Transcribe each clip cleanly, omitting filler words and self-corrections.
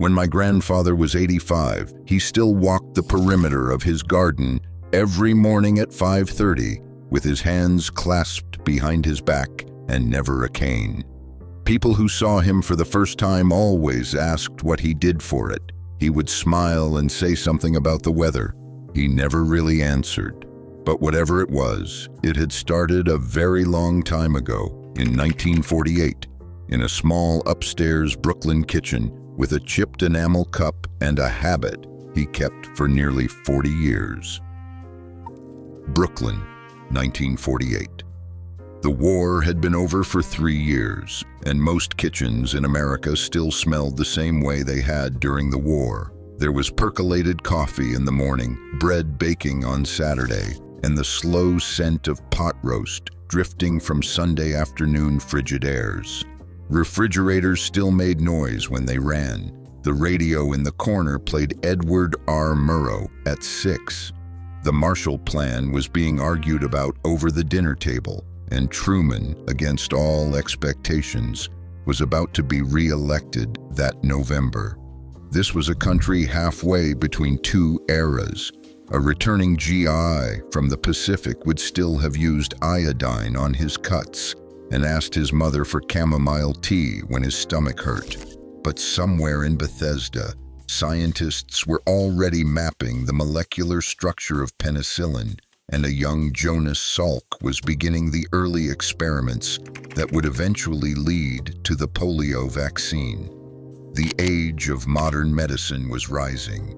When my grandfather was 85, he still walked the perimeter of his garden every morning at 5:30 with his hands clasped behind his back and never a cane. People who saw him for the first time always asked what he did for it. He would smile and say something about the weather. He never really answered. But whatever it was, it had started a very long time ago, in 1948, in a small upstairs Brooklyn kitchen with a chipped enamel cup and a habit he kept for nearly 40 years. Brooklyn, 1948. The war had been over for 3 years, and most kitchens in America still smelled the same way they had during the war. There was percolated coffee in the morning, bread baking on Saturday, and the slow scent of pot roast drifting from Sunday afternoon frigid airs. Refrigerators still made noise when they ran. The radio in the corner played Edward R. Murrow at 6. The Marshall Plan was being argued about over the dinner table, and Truman, against all expectations, was about to be re-elected that November. This was a country halfway between two eras. A returning GI from the Pacific would still have used iodine on his cuts and asked his mother for chamomile tea when his stomach hurt. But somewhere in Bethesda, scientists were already mapping the molecular structure of penicillin, and a young Jonas Salk was beginning the early experiments that would eventually lead to the polio vaccine. The age of modern medicine was rising.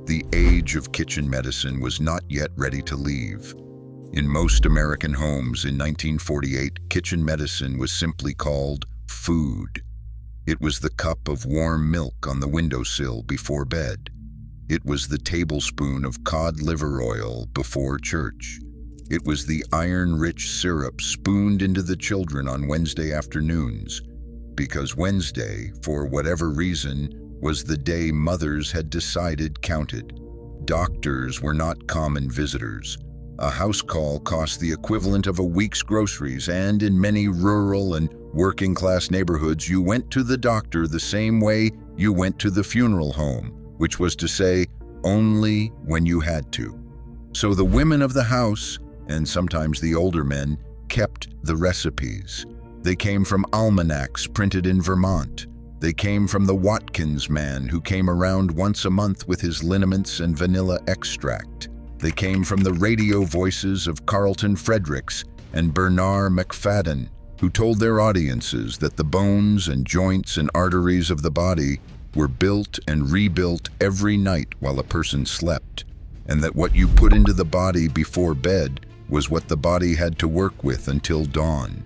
The age of kitchen medicine was not yet ready to leave. In most American homes in 1948, kitchen medicine was simply called food. It was the cup of warm milk on the windowsill before bed. It was the tablespoon of cod liver oil before church. It was the iron-rich syrup spooned into the children on Wednesday afternoons, because Wednesday, for whatever reason, was the day mothers had decided counted. Doctors were not common visitors. A house call cost the equivalent of a week's groceries, and in many rural and working-class neighborhoods, you went to the doctor the same way you went to the funeral home, which was to say, only when you had to. So the women of the house, and sometimes the older men, kept the recipes. They came from almanacs printed in Vermont. They came from the Watkins man who came around once a month with his liniments and vanilla extract. They came from the radio voices of Carlton Fredericks and Bernard McFadden, who told their audiences that the bones and joints and arteries of the body were built and rebuilt every night while a person slept, and that what you put into the body before bed was what the body had to work with until dawn.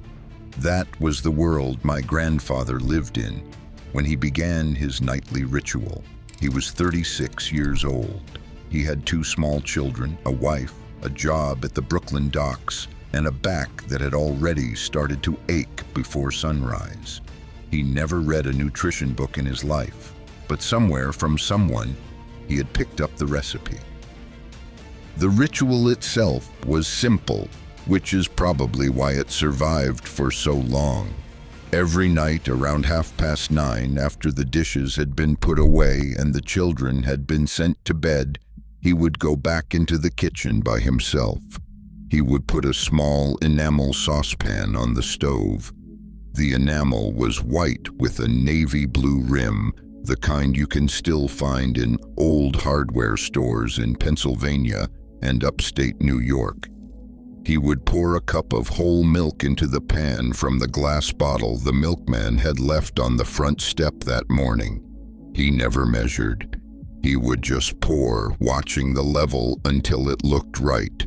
That was the world my grandfather lived in when he began his nightly ritual. He was 36 years old. He had 2 small children, a wife, a job at the Brooklyn docks, and a back that had already started to ache before sunrise. He never read a nutrition book in his life, but somewhere from someone, he had picked up the recipe. The ritual itself was simple, which is probably why it survived for so long. Every night around 9:30, after the dishes had been put away and the children had been sent to bed, he would go back into the kitchen by himself. He would put a small enamel saucepan on the stove. The enamel was white with a navy blue rim, the kind you can still find in old hardware stores in Pennsylvania and upstate New York. He would pour a cup of whole milk into the pan from the glass bottle the milkman had left on the front step that morning. He never measured. He would just pour, watching the level until it looked right.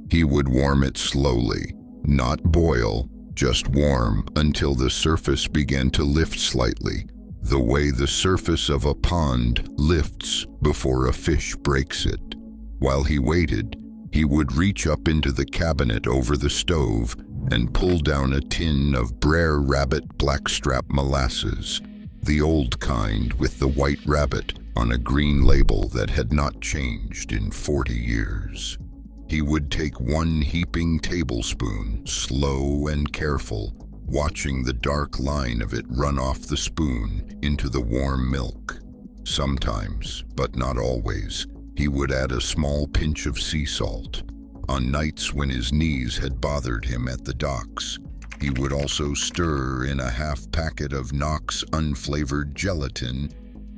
He would warm it slowly, not boil, just warm until the surface began to lift slightly, the way the surface of a pond lifts before a fish breaks it. While he waited, he would reach up into the cabinet over the stove and pull down a tin of Brer Rabbit blackstrap molasses, the old kind with the white rabbit on a green label that had not changed in 40 years. He would take 1 heaping tablespoon, slow and careful, watching the dark line of it run off the spoon into the warm milk. Sometimes, but not always, he would add a small pinch of sea salt. On nights when his knees had bothered him at the docks, he would also stir in a half packet of Knox unflavored gelatin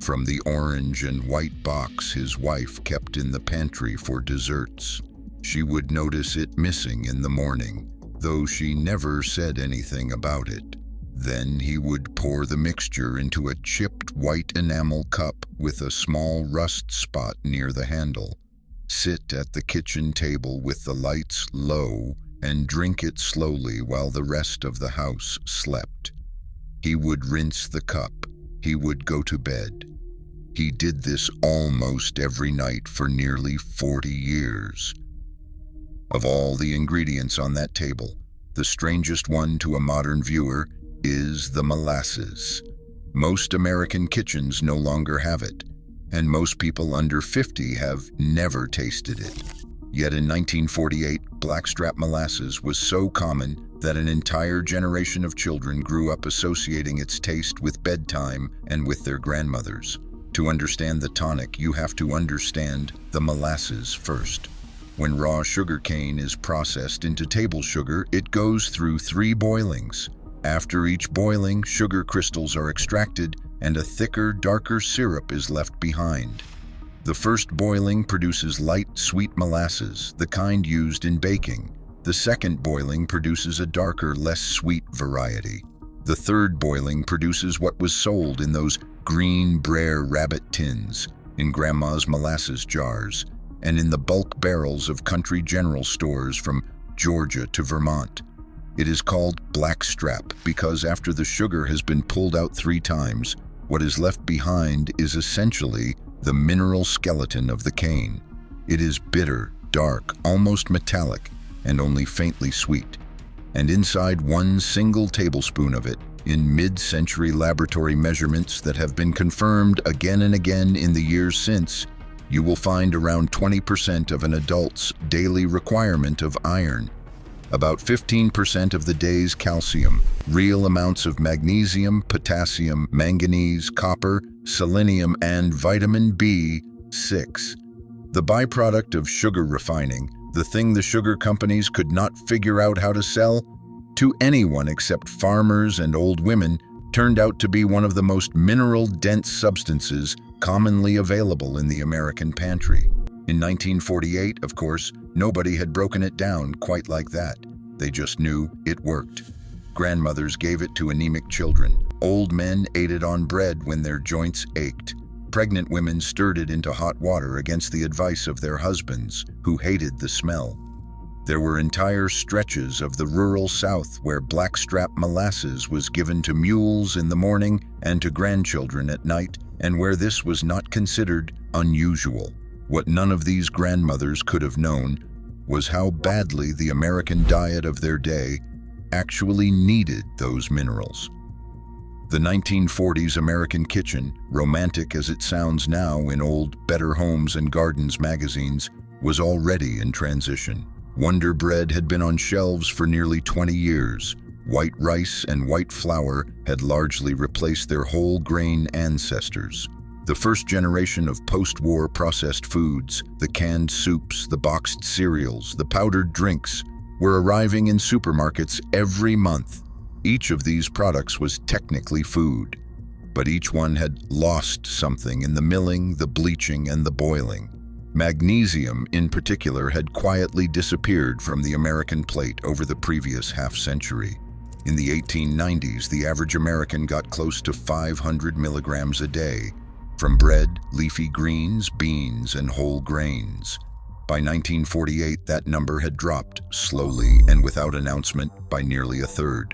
from the orange and white box his wife kept in the pantry for desserts. She would notice it missing in the morning, though she never said anything about it. Then he would pour the mixture into a chipped white enamel cup with a small rust spot near the handle, sit at the kitchen table with the lights low, and drink it slowly while the rest of the house slept. He would rinse the cup. He would go to bed. He did this almost every night for nearly 40 years. Of all the ingredients on that table, the strangest one to a modern viewer is the molasses. Most American kitchens no longer have it, and most people under 50 have never tasted it. Yet in 1948, blackstrap molasses was so common that an entire generation of children grew up associating its taste with bedtime and with their grandmothers. To understand the tonic, you have to understand the molasses first. When raw sugar cane is processed into table sugar, it goes through 3 boilings. After each boiling, sugar crystals are extracted and a thicker, darker syrup is left behind. The first boiling produces light, sweet molasses, the kind used in baking. The second boiling produces a darker, less sweet variety. The third boiling produces what was sold in those green Brer Rabbit tins, in Grandma's molasses jars, and in the bulk barrels of country general stores from Georgia to Vermont. It is called blackstrap because after the sugar has been pulled out 3 times, what is left behind is essentially the mineral skeleton of the cane. It is bitter, dark, almost metallic, and only faintly sweet. And inside 1 single tablespoon of it, in mid-century laboratory measurements that have been confirmed again and again in the years since, you will find around 20% of an adult's daily requirement of iron, about 15% of the day's calcium, real amounts of magnesium, potassium, manganese, copper, selenium, and vitamin B6. The byproduct of sugar refining, the thing the sugar companies could not figure out how to sell to anyone except farmers and old women, turned out to be one of the most mineral-dense substances commonly available in the American pantry. In 1948, of course, nobody had broken it down quite like that. They just knew it worked. Grandmothers gave it to anemic children. Old men ate it on bread when their joints ached. Pregnant women stirred it into hot water against the advice of their husbands, who hated the smell. There were entire stretches of the rural South where blackstrap molasses was given to mules in the morning and to grandchildren at night, and where this was not considered unusual. What none of these grandmothers could have known was how badly the American diet of their day actually needed those minerals. The 1940s American kitchen, romantic as it sounds now in old Better Homes and Gardens magazines, was already in transition. Wonder Bread had been on shelves for nearly 20 years. White rice and white flour had largely replaced their whole grain ancestors. The first generation of post-war processed foods, the canned soups, the boxed cereals, the powdered drinks, were arriving in supermarkets every month. Each of these products was technically food, but each one had lost something in the milling, the bleaching, and the boiling. Magnesium, in particular, had quietly disappeared from the American plate over the previous half-century. In the 1890s, the average American got close to 500 milligrams a day, from bread, leafy greens, beans, and whole grains. By 1948, that number had dropped, slowly and without announcement, by nearly a third.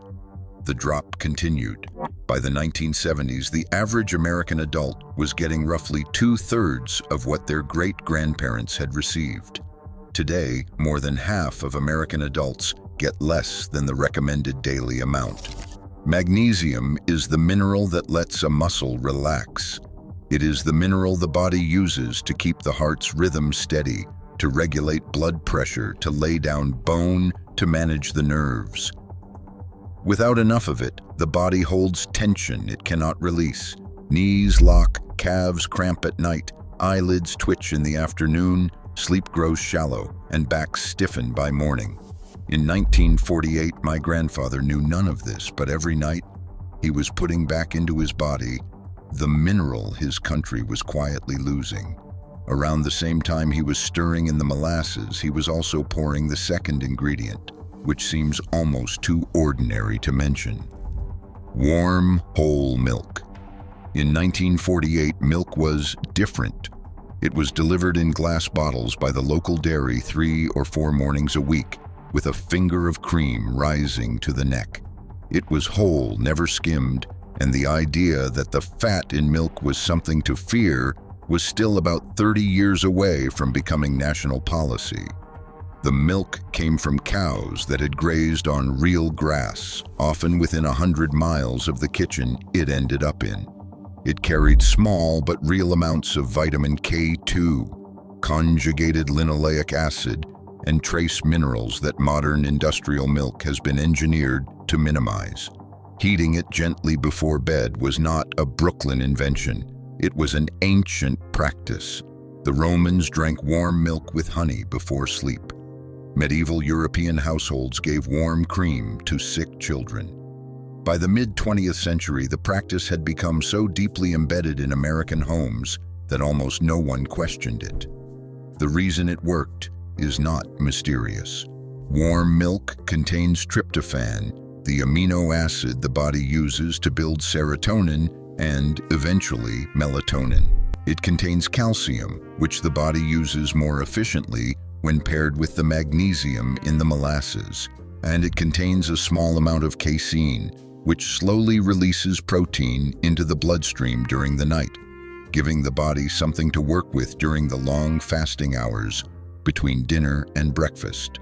The drop continued. By the 1970s, the average American adult was getting roughly 2/3 of what their great-grandparents had received. Today, more than half of American adults get less than the recommended daily amount. Magnesium is the mineral that lets a muscle relax. It is the mineral the body uses to keep the heart's rhythm steady, to regulate blood pressure, to lay down bone, to manage the nerves. Without enough of it, the body holds tension it cannot release. Knees lock, calves cramp at night, eyelids twitch in the afternoon, sleep grows shallow, and backs stiffen by morning. In 1948, my grandfather knew none of this, but every night he was putting back into his body the mineral his country was quietly losing. Around the same time he was stirring in the molasses, he was also pouring the second ingredient, which seems almost too ordinary to mention. Warm, whole milk. In 1948, milk was different. It was delivered in glass bottles by the local dairy 3 or 4 mornings a week, with a finger of cream rising to the neck. It was whole, never skimmed, and the idea that the fat in milk was something to fear was still about 30 years away from becoming national policy. The milk came from cows that had grazed on real grass, often within 100 miles of the kitchen it ended up in. It carried small but real amounts of vitamin K2, conjugated linoleic acid, and trace minerals that modern industrial milk has been engineered to minimize. Heating it gently before bed was not a Brooklyn invention. It was an ancient practice. The Romans drank warm milk with honey before sleep. Medieval European households gave warm cream to sick children. By the mid-20th century, the practice had become so deeply embedded in American homes that almost no one questioned it. The reason it worked is not mysterious. Warm milk contains tryptophan, the amino acid the body uses to build serotonin and, eventually, melatonin. It contains calcium, which the body uses more efficiently when paired with the magnesium in the molasses. And it contains a small amount of casein, which slowly releases protein into the bloodstream during the night, giving the body something to work with during the long fasting hours between dinner and breakfast.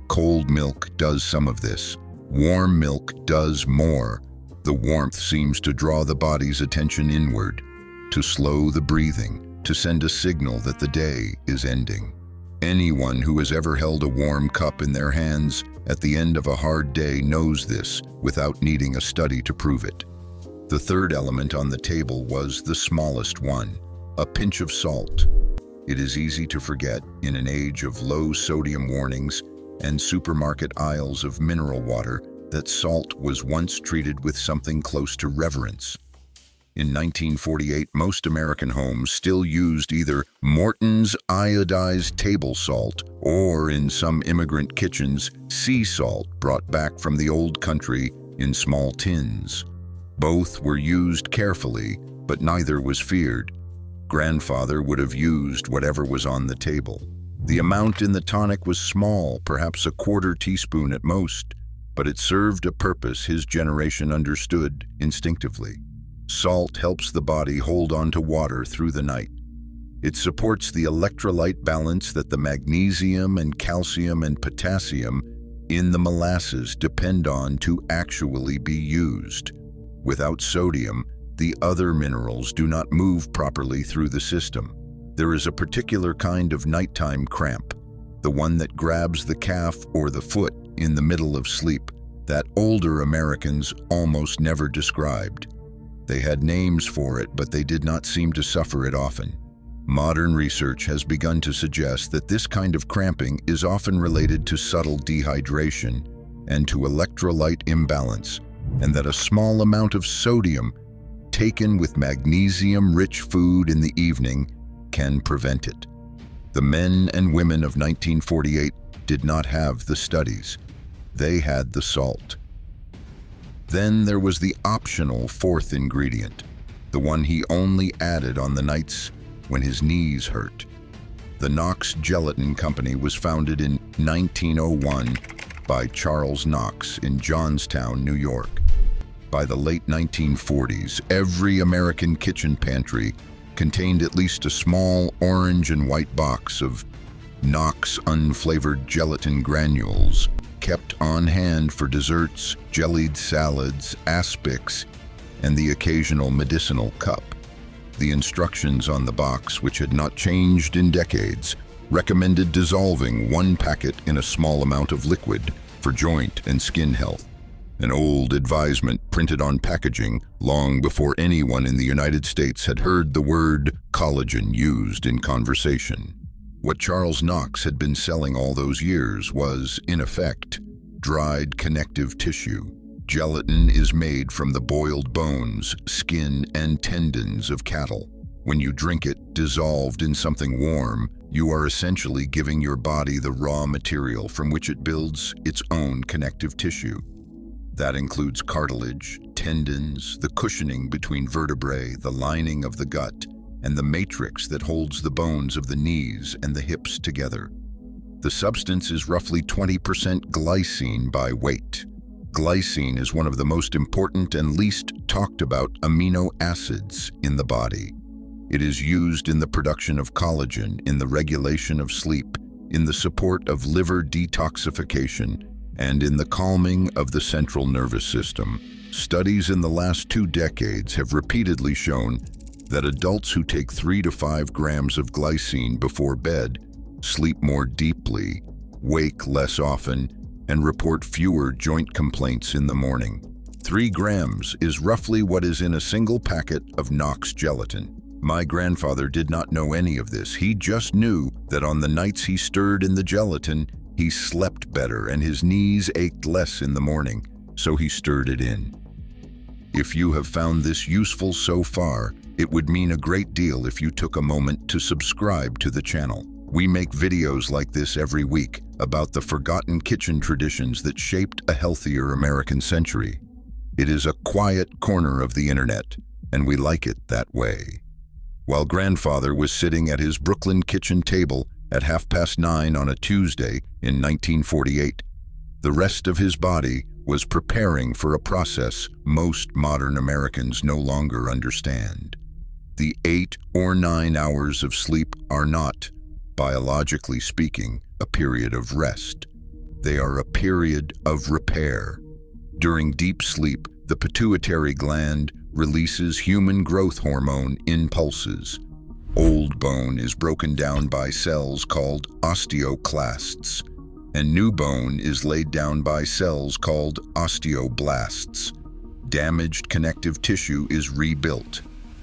Cold milk does some of this. Warm milk does more. The warmth seems to draw the body's attention inward, to slow the breathing, to send a signal that the day is ending. Anyone who has ever held a warm cup in their hands at the end of a hard day knows this without needing a study to prove it. The third element on the table was the smallest one, a pinch of salt. It is easy to forget, in an age of low sodium warnings and supermarket aisles of mineral water, that salt was once treated with something close to reverence. In 1948, most American homes still used either Morton's iodized table salt or, in some immigrant kitchens, sea salt brought back from the old country in small tins. Both were used carefully, but neither was feared. Grandfather would have used whatever was on the table. The amount in the tonic was small, perhaps a quarter teaspoon at most, but it served a purpose his generation understood instinctively. Salt helps the body hold on to water through the night. It supports the electrolyte balance that the magnesium and calcium and potassium in the molasses depend on to actually be used. Without sodium, the other minerals do not move properly through the system. There is a particular kind of nighttime cramp, the one that grabs the calf or the foot in the middle of sleep, that older Americans almost never described. They had names for it, but they did not seem to suffer it often. Modern research has begun to suggest that this kind of cramping is often related to subtle dehydration and to electrolyte imbalance, and that a small amount of sodium taken with magnesium-rich food in the evening can prevent it. The men and women of 1948 did not have the studies. They had the salt. Then there was the optional fourth ingredient, the one he only added on the nights when his knees hurt. The Knox Gelatin Company was founded in 1901 by Charles Knox in Johnstown, New York. By the late 1940s, every American kitchen pantry contained at least a small orange and white box of Knox unflavored gelatin granules, kept on hand for desserts, jellied salads, aspics, and the occasional medicinal cup. The instructions on the box, which had not changed in decades, recommended dissolving 1 packet in a small amount of liquid for joint and skin health. an old advisement printed on packaging long before anyone in the United States had heard the word collagen used in conversation. What Charles Knox had been selling all those years was, in effect, dried connective tissue. Gelatin is made from the boiled bones, skin, and tendons of cattle. When you drink it dissolved in something warm, you are essentially giving your body the raw material from which it builds its own connective tissue. That includes cartilage, tendons, the cushioning between vertebrae, the lining of the gut, and the matrix that holds the bones of the knees and the hips together. The substance is roughly 20% glycine by weight. Glycine is one of the most important and least talked about amino acids in the body. It is used in the production of collagen, in the regulation of sleep, in the support of liver detoxification, and in the calming of the central nervous system. Studies in the last 2 decades have repeatedly shown that adults who take 3 to 5 grams of glycine before bed sleep more deeply, wake less often, and report fewer joint complaints in the morning. 3 grams is roughly what is in a single packet of Knox gelatin. My grandfather did not know any of this. He just knew that on the nights he stirred in the gelatin, he slept better and his knees ached less in the morning, so he stirred it in. If you have found this useful so far, it would mean a great deal if you took a moment to subscribe to the channel. We make videos like this every week about the forgotten kitchen traditions that shaped a healthier American century. It is a quiet corner of the internet, and we like it that way. While grandfather was sitting at his Brooklyn kitchen table at 9:30 on a Tuesday in 1948, the rest of his body was preparing for a process most modern Americans no longer understand. The 8 or 9 hours of sleep are not, biologically speaking, a period of rest. They are a period of repair. During deep sleep, the pituitary gland releases human growth hormone impulses. Old bone is broken down by cells called osteoclasts, and new bone is laid down by cells called osteoblasts. Damaged connective tissue is rebuilt.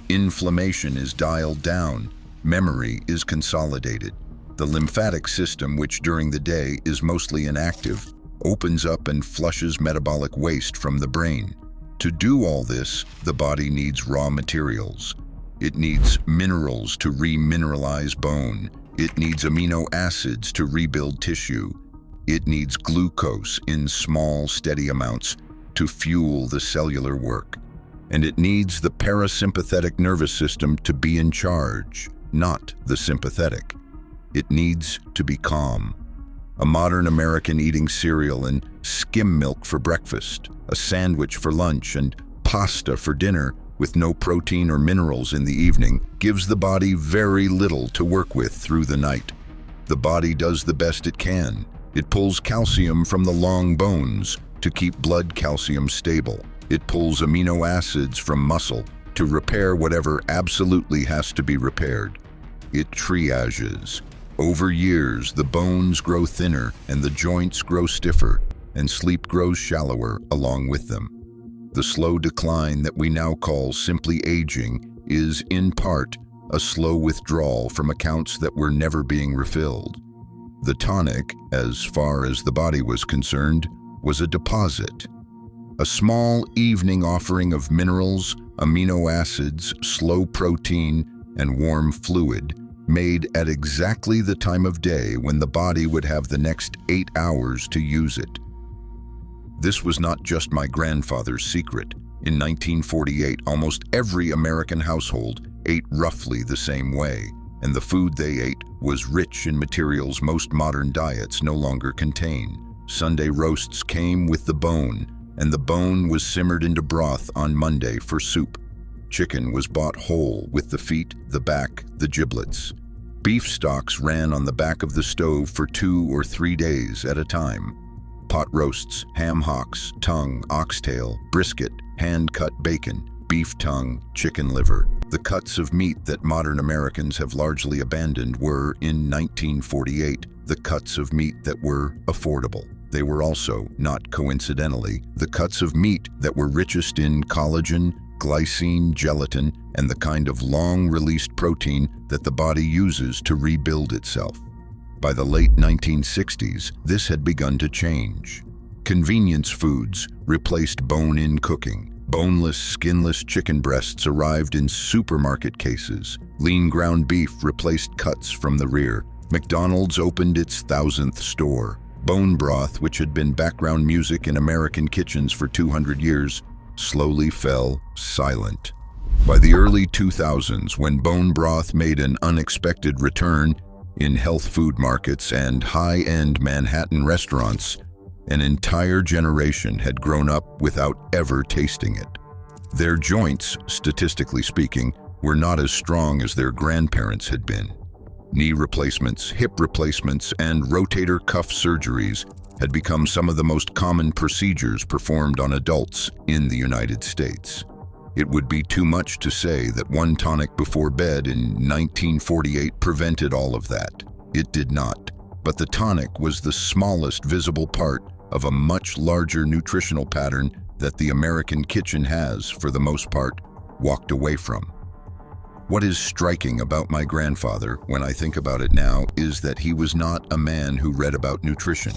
Inflammation is dialed down. Memory is consolidated. The lymphatic system, which during the day is mostly inactive, opens up and flushes metabolic waste from the brain. To do all this, the body needs raw materials. It needs minerals to remineralize bone. It needs amino acids to rebuild tissue. It needs glucose in small, steady amounts to fuel the cellular work. And it needs the parasympathetic nervous system to be in charge, not the sympathetic. It needs to be calm. A modern American eating cereal and skim milk for breakfast, a sandwich for lunch, and pasta for dinner with no protein or minerals in the evening gives the body very little to work with through the night. The body does the best it can. It pulls calcium from the long bones to keep blood calcium stable. It pulls amino acids from muscle to repair whatever absolutely has to be repaired. It triages. Over years, the bones grow thinner and the joints grow stiffer, and sleep grows shallower along with them. The slow decline that we now call simply aging is, in part, a slow withdrawal from accounts that were never being refilled. The tonic, as far as the body was concerned, was a deposit. A small evening offering of minerals, amino acids, slow protein, and warm fluid, made at exactly the time of day when the body would have the next 8 hours to use it. This was not just my grandfather's secret. In 1948, almost every American household ate roughly the same way, and the food they ate was rich in materials most modern diets no longer contain. Sunday roasts came with the bone, and the bone was simmered into broth on Monday for soup. Chicken was bought whole with the feet, the back, the giblets. Beef stocks ran on the back of the stove for 2 or 3 days at a time. Pot roasts, ham hocks, tongue, oxtail, brisket, hand-cut bacon, beef tongue, chicken liver. The cuts of meat that modern Americans have largely abandoned were, in 1948, the cuts of meat that were affordable. They were also, not coincidentally, the cuts of meat that were richest in collagen, glycine, gelatin, and the kind of long-released protein that the body uses to rebuild itself. By the late 1960s, this had begun to change. Convenience foods replaced bone-in cooking. Boneless, skinless chicken breasts arrived in supermarket cases. Lean ground beef replaced cuts from the rear. McDonald's opened its 1,000th store. Bone broth, which had been background music in American kitchens for 200 years, slowly fell silent. By the early 2000s, when bone broth made an unexpected return in health food markets and high-end Manhattan restaurants, an entire generation had grown up without ever tasting it. Their joints, statistically speaking, were not as strong as their grandparents had been. Knee replacements, hip replacements, and rotator cuff surgeries had become some of the most common procedures performed on adults in the United States. It would be too much to say that one tonic before bed in 1948 prevented all of that. It did not. But the tonic was the smallest visible part of a much larger nutritional pattern that the American kitchen has, for the most part, walked away from. What is striking about my grandfather, when I think about it now, is that he was not a man who read about nutrition.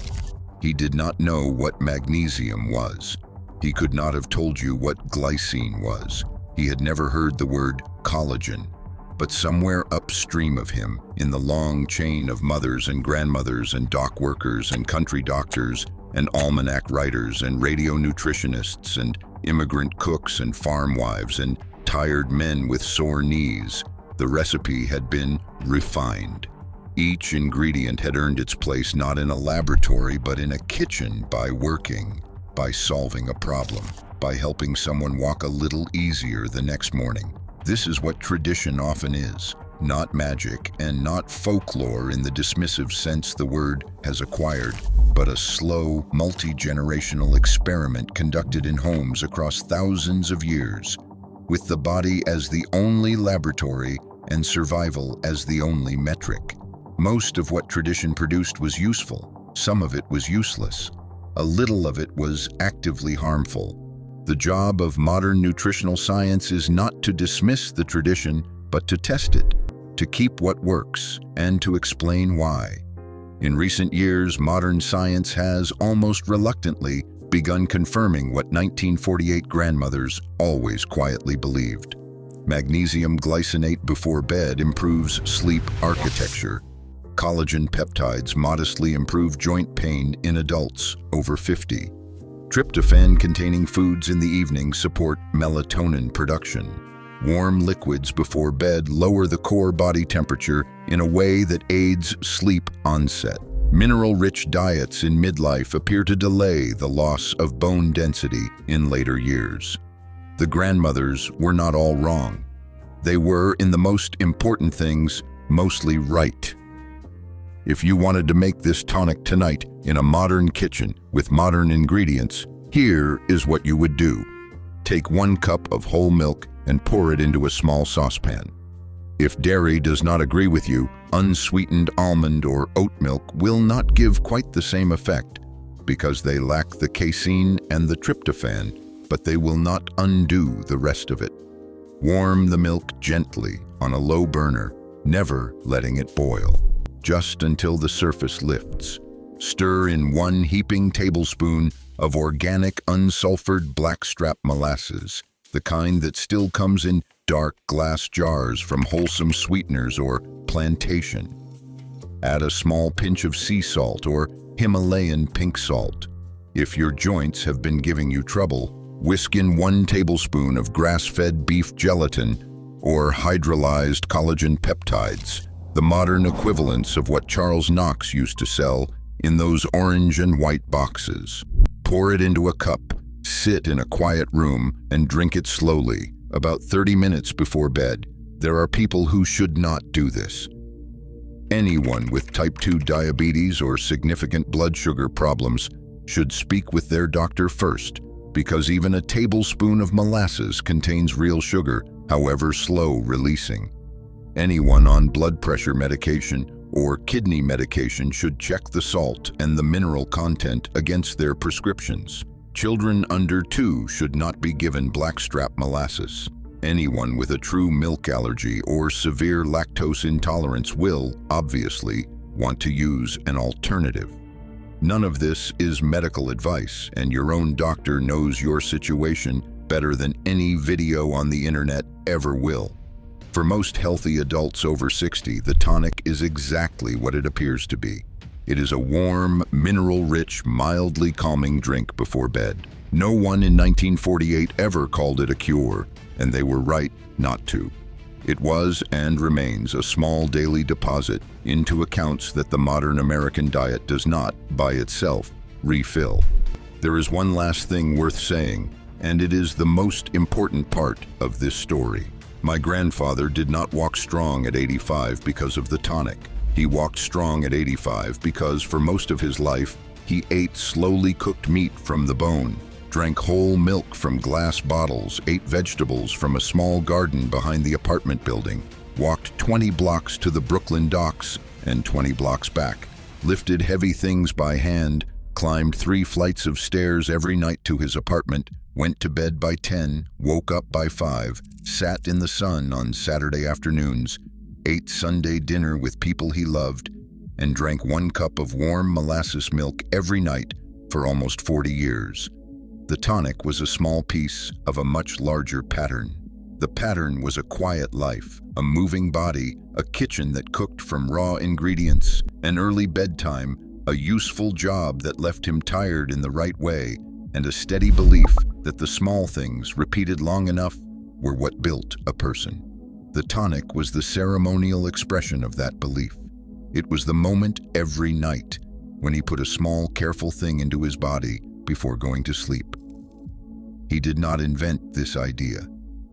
He did not know what magnesium was. He could not have told you what glycine was. He had never heard the word collagen. But somewhere upstream of him, in the long chain of mothers and grandmothers and dock workers and country doctors and almanac writers and radio nutritionists and immigrant cooks and farm wives and tired men with sore knees, the recipe had been refined. Each ingredient had earned its place not in a laboratory but in a kitchen, by working, by solving a problem, by helping someone walk a little easier the next morning. This is what tradition often is, not magic and not folklore in the dismissive sense the word has acquired, but a slow, multi-generational experiment conducted in homes across thousands of years, with the body as the only laboratory and survival as the only metric. Most of what tradition produced was useful. Some of it was useless. A little of it was actively harmful. The job of modern nutritional science is not to dismiss the tradition, but to test it, to keep what works, and to explain why. In recent years, modern science has, almost reluctantly, begun confirming what 1948 grandmothers always quietly believed. Magnesium glycinate before bed improves sleep architecture. Collagen peptides modestly improve joint pain in adults over 50. Tryptophan-containing foods in the evening support melatonin production. Warm liquids before bed lower the core body temperature in a way that aids sleep onset. Mineral-rich diets in midlife appear to delay the loss of bone density in later years. The grandmothers were not all wrong. They were, in the most important things, mostly right. If you wanted to make this tonic tonight in a modern kitchen with modern ingredients, here is what you would do. Take 1 cup of whole milk and pour it into a small saucepan. If dairy does not agree with you, unsweetened almond or oat milk will not give quite the same effect because they lack the casein and the tryptophan, but they will not undo the rest of it. Warm the milk gently on a low burner, never letting it boil, just until the surface lifts. Stir in 1 heaping tablespoon of organic unsulfured blackstrap molasses, the kind that still comes in dark glass jars from wholesome sweeteners or plantation. Add a small pinch of sea salt or Himalayan pink salt. If your joints have been giving you trouble, whisk in 1 tablespoon of grass-fed beef gelatin or hydrolyzed collagen peptides, the modern equivalents of what Charles Knox used to sell in those orange and white boxes. Pour it into a cup, sit in a quiet room, and drink it slowly, about 30 minutes before bed. There are people who should not do this. Anyone with type 2 diabetes or significant blood sugar problems should speak with their doctor first, because even a tablespoon of molasses contains real sugar, however slow releasing. Anyone on blood pressure medication or kidney medication should check the salt and the mineral content against their prescriptions. Children under 2 should not be given blackstrap molasses. Anyone with a true milk allergy or severe lactose intolerance will, obviously, want to use an alternative. None of this is medical advice, and your own doctor knows your situation better than any video on the internet ever will. For most healthy adults over 60, the tonic is exactly what it appears to be. It is a warm, mineral-rich, mildly calming drink before bed. No one in 1948 ever called it a cure, and they were right not to. It was and remains a small daily deposit into accounts that the modern American diet does not, by itself, refill. There is one last thing worth saying, and it is the most important part of this story. My grandfather did not walk strong at 85 because of the tonic. He walked strong at 85 because for most of his life, he ate slowly cooked meat from the bone, drank whole milk from glass bottles, ate vegetables from a small garden behind the apartment building, walked 20 blocks to the Brooklyn docks and 20 blocks back, lifted heavy things by hand, climbed 3 flights of stairs every night to his apartment, went to bed by 10, woke up by 5, sat in the sun on Saturday afternoons, ate Sunday dinner with people he loved, and drank 1 cup of warm molasses milk every night for almost 40 years. The tonic was a small piece of a much larger pattern. The pattern was a quiet life, a moving body, a kitchen that cooked from raw ingredients, an early bedtime, a useful job that left him tired in the right way, and a steady belief that the small things, repeated long enough, were what built a person. The tonic was the ceremonial expression of that belief. It was the moment every night when he put a small, careful thing into his body before going to sleep. He did not invent this idea.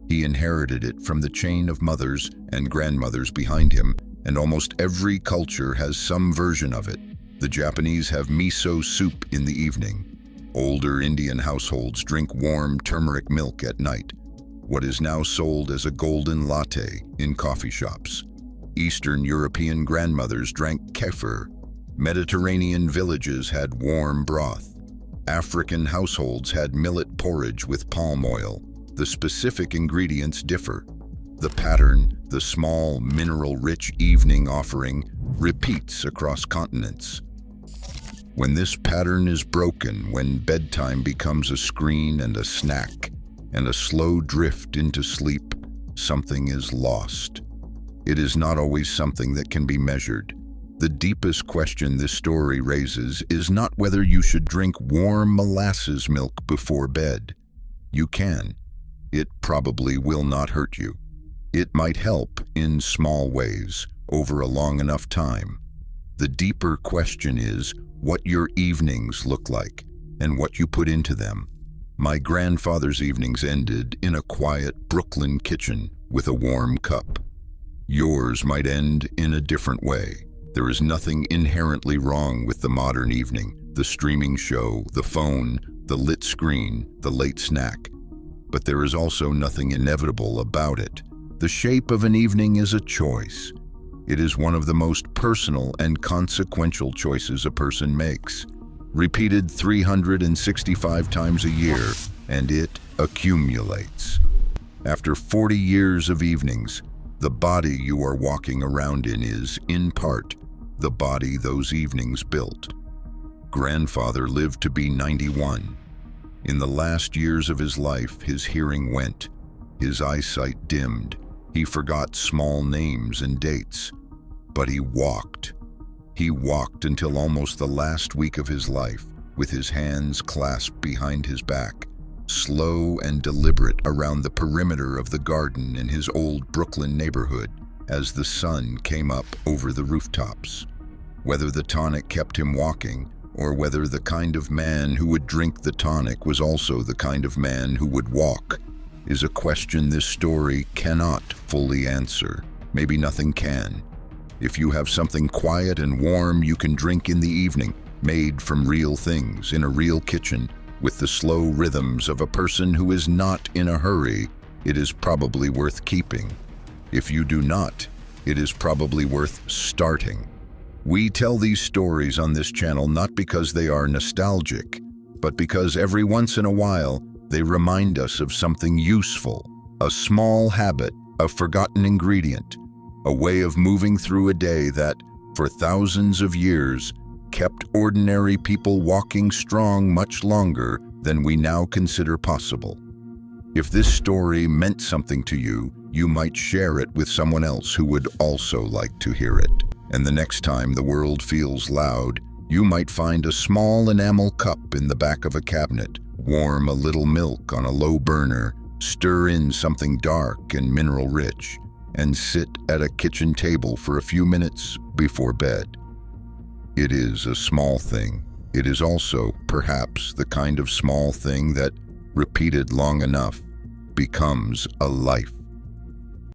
He inherited it from the chain of mothers and grandmothers behind him, and almost every culture has some version of it. The Japanese have miso soup in the evening. Older Indian households drink warm turmeric milk at night, what is now sold as a golden latte in coffee shops. Eastern European grandmothers drank kefir. Mediterranean villages had warm broth. African households had millet porridge with palm oil. The specific ingredients differ. The pattern, the small, mineral-rich evening offering, repeats across continents. When this pattern is broken, when bedtime becomes a screen and a snack, and a slow drift into sleep, something is lost. It is not always something that can be measured. The deepest question this story raises is not whether you should drink warm molasses milk before bed. You can. It probably will not hurt you. It might help in small ways over a long enough time. The deeper question is what your evenings look like and what you put into them. My grandfather's evenings ended in a quiet Brooklyn kitchen with a warm cup. Yours might end in a different way. There is nothing inherently wrong with the modern evening, the streaming show, the phone, the lit screen, the late snack. But there is also nothing inevitable about it. The shape of an evening is a choice. It is one of the most personal and consequential choices a person makes. Repeated 365 times a year, and it accumulates. After 40 years of evenings, the body you are walking around in is, in part, the body those evenings built. Grandfather lived to be 91. In the last years of his life, his hearing went, his eyesight dimmed, he forgot small names and dates. But he walked. He walked until almost the last week of his life, with his hands clasped behind his back, slow and deliberate around the perimeter of the garden in his old Brooklyn neighborhood, as the sun came up over the rooftops. Whether the tonic kept him walking, or whether the kind of man who would drink the tonic was also the kind of man who would walk, is a question this story cannot fully answer. Maybe nothing can. If you have something quiet and warm you can drink in the evening, made from real things in a real kitchen, with the slow rhythms of a person who is not in a hurry, it is probably worth keeping. If you do not, it is probably worth starting. We tell these stories on this channel not because they are nostalgic, but because every once in a while they remind us of something useful, a small habit, a forgotten ingredient, a way of moving through a day that, for thousands of years, kept ordinary people walking strong much longer than we now consider possible. If this story meant something to you, you might share it with someone else who would also like to hear it. And the next time the world feels loud, you might find a small enamel cup in the back of a cabinet, warm a little milk on a low burner, stir in something dark and mineral-rich, and sit at a kitchen table for a few minutes before bed. It is a small thing. It is also, perhaps, the kind of small thing that, repeated long enough, becomes a life.